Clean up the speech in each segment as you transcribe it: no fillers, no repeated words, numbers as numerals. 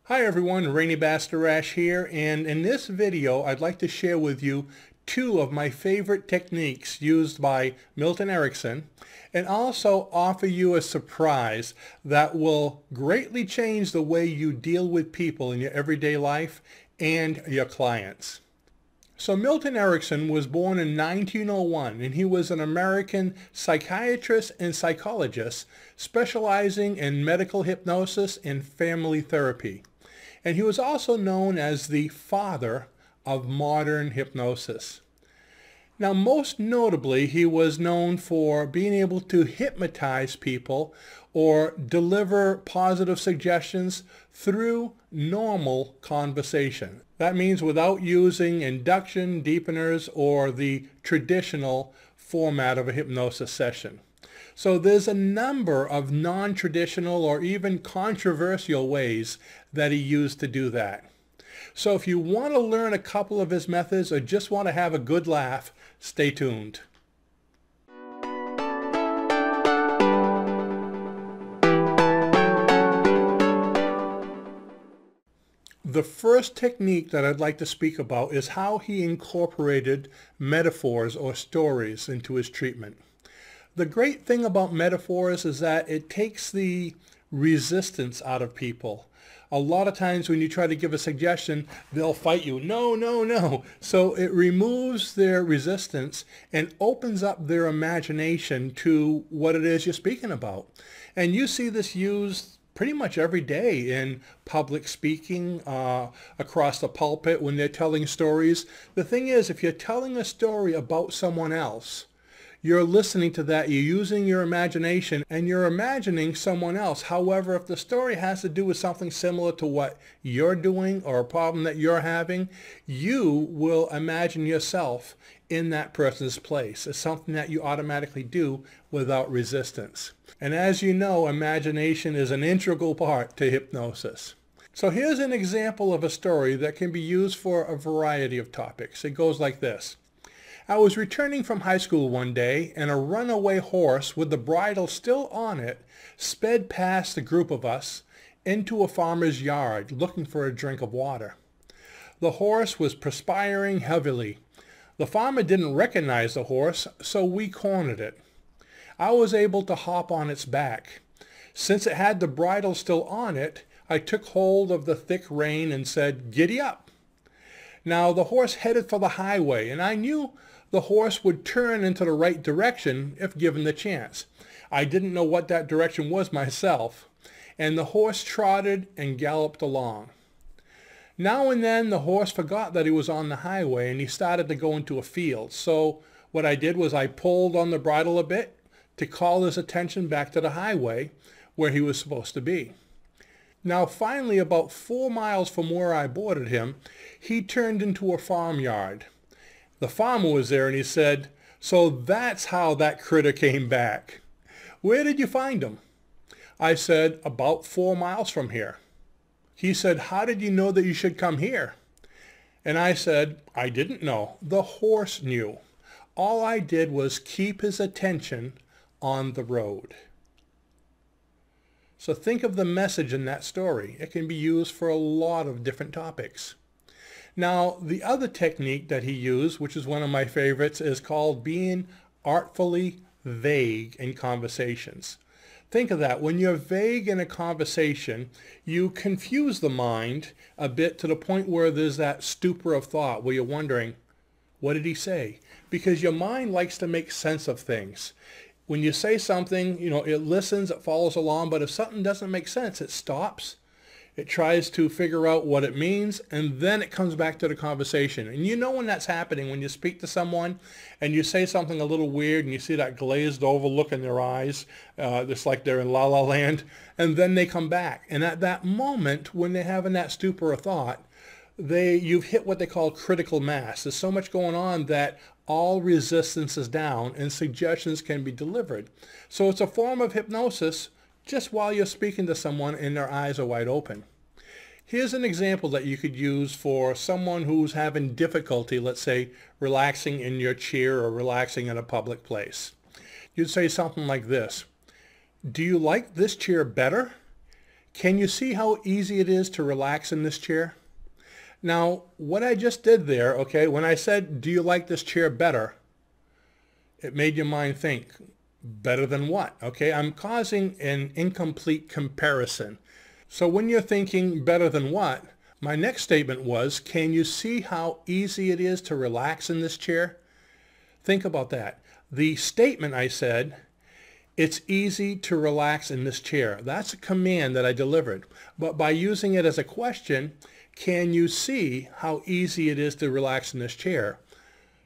Hi everyone, Rene Bastarache here, and in this video I'd like to share with you two of my favorite techniques used by Milton Erickson, and also offer you a surprise that will greatly change the way you deal with people in your everyday life and your clients. So Milton Erickson was born in 1901, and he was an American psychiatrist and psychologist specializing in medical hypnosis and family therapy. And he was also known as the father of modern hypnosis. Now, most notably, he was known for being able to hypnotize people or deliver positive suggestions through normal conversation. That means without using induction, deepeners, or the traditional format of a hypnosis session. So there's a number of non-traditional or even controversial ways that he used to do that. So if you want to learn a couple of his methods or just want to have a good laugh, stay tuned. The first technique that I'd like to speak about is how he incorporated metaphors or stories into his treatment. The great thing about metaphors is that it takes the resistance out of people. A lot of times when you try to give a suggestion, they'll fight you. No, no, no. So it removes their resistance and opens up their imagination to what it is you're speaking about. And you see this used pretty much every day in public speaking, across the pulpit when they're telling stories. The thing is, if you're telling a story about someone else, you're listening to that, you're using your imagination, and you're imagining someone else. However, if the story has to do with something similar to what you're doing or a problem that you're having, you will imagine yourself in that person's place. It's something that you automatically do without resistance. And as you know, imagination is an integral part to hypnosis. So here's an example of a story that can be used for a variety of topics. It goes like this. I was returning from high school one day, and a runaway horse with the bridle still on it sped past a group of us into a farmer's yard looking for a drink of water. The horse was perspiring heavily. The farmer didn't recognize the horse, so we cornered it. I was able to hop on its back. Since it had the bridle still on it, I took hold of the thick rein and said, "Giddy up." Now the horse headed for the highway, and I knew the horse would turn into the right direction if given the chance. I didn't know what that direction was myself, and the horse trotted and galloped along. Now and then the horse forgot that he was on the highway, and he started to go into a field. So what I did was I pulled on the bridle a bit to call his attention back to the highway where he was supposed to be. Now finally, about 4 miles from where I boarded him, he turned into a farmyard. The farmer was there, and he said, "So that's how that critter came back. Where did you find him?" I said, "About 4 miles from here." He said, "How did you know that you should come here?" And I said, "I didn't know. The horse knew. All I did was keep his attention on the road." So think of the message in that story. It can be used for a lot of different topics. Now, the other technique that he used, which is one of my favorites, is called being artfully vague in conversations. Think of that. When you're vague in a conversation, you confuse the mind a bit to the point where there's that stupor of thought where you're wondering, what did he say? Because your mind likes to make sense of things. When you say something, it listens, it follows along, but if something doesn't make sense, it stops. It tries to figure out what it means, and then it comes back to the conversation. And you know when that's happening, when you speak to someone and you say something a little weird and you see that glazed over look in their eyes, just like they're in La La Land, and then they come back. And at that moment, when they're having that stupor of thought, you've hit what they call critical mass. There's so much going on that all resistance is down and suggestions can be delivered. So it's a form of hypnosis just while you're speaking to someone and their eyes are wide open. Here's an example that you could use for someone who's having difficulty, let's say, relaxing in your chair or relaxing in a public place. You'd say something like this. "Do you like this chair better? Can you see how easy it is to relax in this chair? Now, what I just did there, okay, when I said, do you like this chair better? It made your mind think, better than what? Okay, I'm causing an incomplete comparison. So when you're thinking better than what, my next statement was, can you see how easy it is to relax in this chair? Think about that. The statement I said, it's easy to relax in this chair. That's a command that I delivered. But by using it as a question, can you see how easy it is to relax in this chair?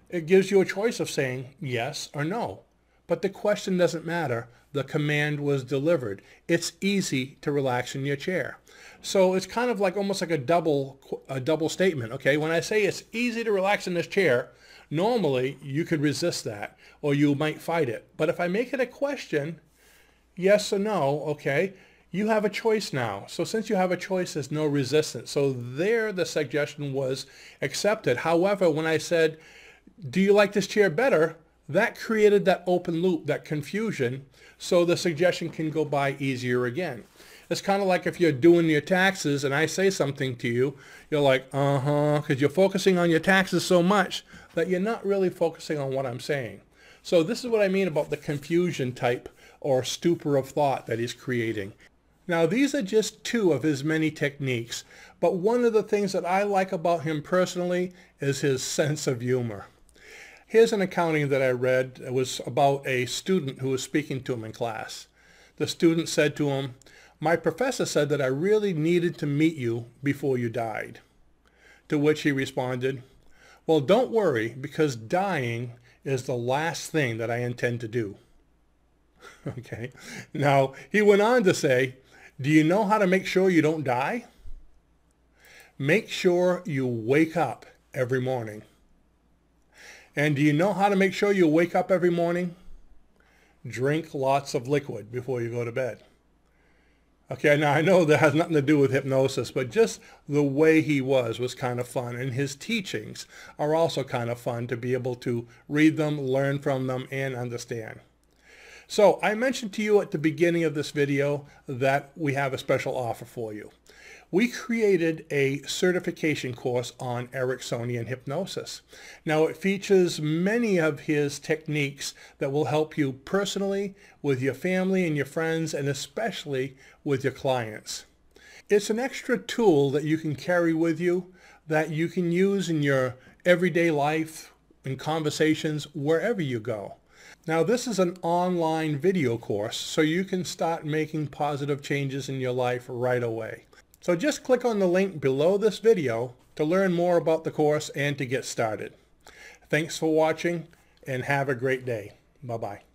It gives you a choice of saying yes or no. But the question doesn't matter. The command was delivered. It's easy to relax in your chair. So it's kind of like almost like a double statement. Okay, when I say it's easy to relax in this chair, normally you could resist that or you might fight it. But if I make it a question, yes or no, okay, you have a choice now. So since you have a choice, there's no resistance. So there the suggestion was accepted. However, when I said, do you like this chair better? That created that open loop, that confusion, so the suggestion can go by easier again. It's kind of like if you're doing your taxes and I say something to you, you're like, because you're focusing on your taxes so much that you're not really focusing on what I'm saying. So this is what I mean about the confusion type or stupor of thought that he's creating. Now, these are just two of his many techniques, but one of the things that I like about him personally is his sense of humor. Here's an accounting that I read. It was about a student who was speaking to him in class. The student said to him, my professor said that I really needed to meet you before you died. To which he responded, well, don't worry, because dying is the last thing that I intend to do. Okay. Now, he went on to say, do you know how to make sure you don't die? Make sure you wake up every morning. And do you know how to make sure you wake up every morning? Drink lots of liquid before you go to bed. Okay, now I know that has nothing to do with hypnosis, but just the way he was kind of fun. And his teachings are also kind of fun to be able to read them, learn from them, and understand. So I mentioned to you at the beginning of this video that we have a special offer for you. We created a certification course on Ericksonian hypnosis. Now it features many of his techniques that will help you personally, with your family and your friends, and especially with your clients. It's an extra tool that you can carry with you, that you can use in your everyday life, in conversations, wherever you go. Now this is an online video course, so you can start making positive changes in your life right away. So just click on the link below this video to learn more about the course and to get started. Thanks for watching and have a great day. Bye-bye.